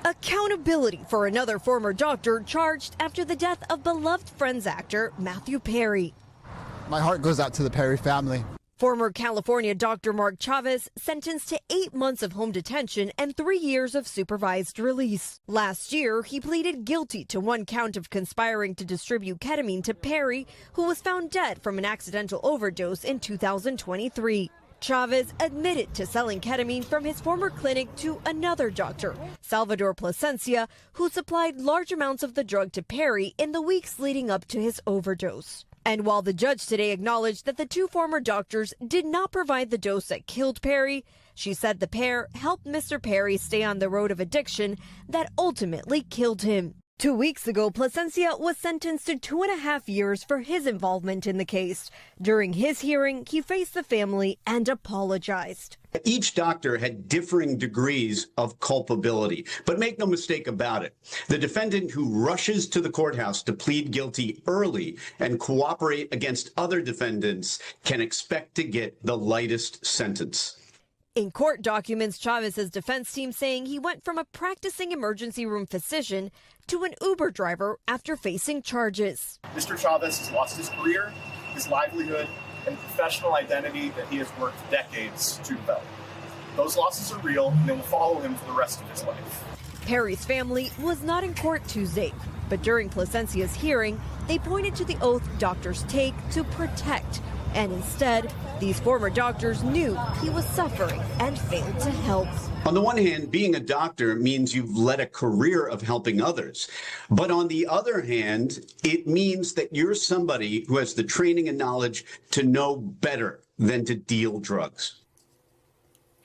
Accountability for another former doctor charged after the death of beloved Friends actor Matthew Perry. My heart goes out to the Perry family. Former California Dr. Mark Chavez sentenced to 8 months of home detention and 3 years of supervised release. Last year, he pleaded guilty to 1 count of conspiring to distribute ketamine to Perry, who was found dead from an accidental overdose in 2023. Chavez admitted to selling ketamine from his former clinic to another doctor, Salvador Plasencia, who supplied large amounts of the drug to Perry in the weeks leading up to his overdose. And while the judge today acknowledged that the 2 former doctors did not provide the dose that killed Perry, she said the pair helped Mr. Perry stay on the road of addiction that ultimately killed him. 2 weeks ago, Plasencia was sentenced to 2.5 years for his involvement in the case. During his hearing, he faced the family and apologized. Each doctor had differing degrees of culpability, but make no mistake about it. The defendant who rushes to the courthouse to plead guilty early and cooperate against other defendants can expect to get the lightest sentence. In court documents, Chavez's defense team saying he went from a practicing emergency room physician to an Uber driver after facing charges. Mr. Chavez has lost his career, his livelihood, and professional identity that he has worked decades to develop. Those losses are real, and they will follow him for the rest of his life. Perry's family was not in court Tuesday, but during Plasencia's hearing, they pointed to the oath doctors take to protect. And instead, these former doctors knew he was suffering and failed to help. On the one hand, being a doctor means you've led a career of helping others. But on the other hand, it means that you're somebody who has the training and knowledge to know better than to deal drugs.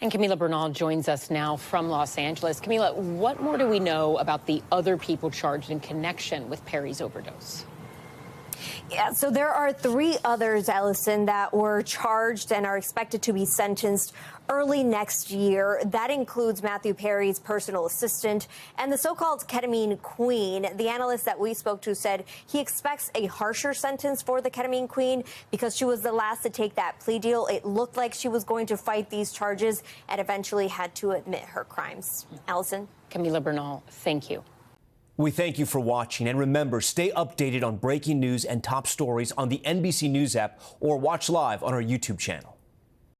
And Camila Bernal joins us now from Los Angeles. Camila, what more do we know about the other people charged in connection with Perry's overdose? Yeah, so there are 3 others, Ellison, that were charged and are expected to be sentenced early next year. That includes Matthew Perry's personal assistant and the so-called ketamine queen. The analyst that we spoke to said he expects a harsher sentence for the ketamine queen because she was the last to take that plea deal. It looked like she was going to fight these charges and eventually had to admit her crimes. Ellison? Camila Bernal, thank you. We thank you for watching, and remember, stay updated on breaking news and top stories on the NBC News app or watch live on our YouTube channel.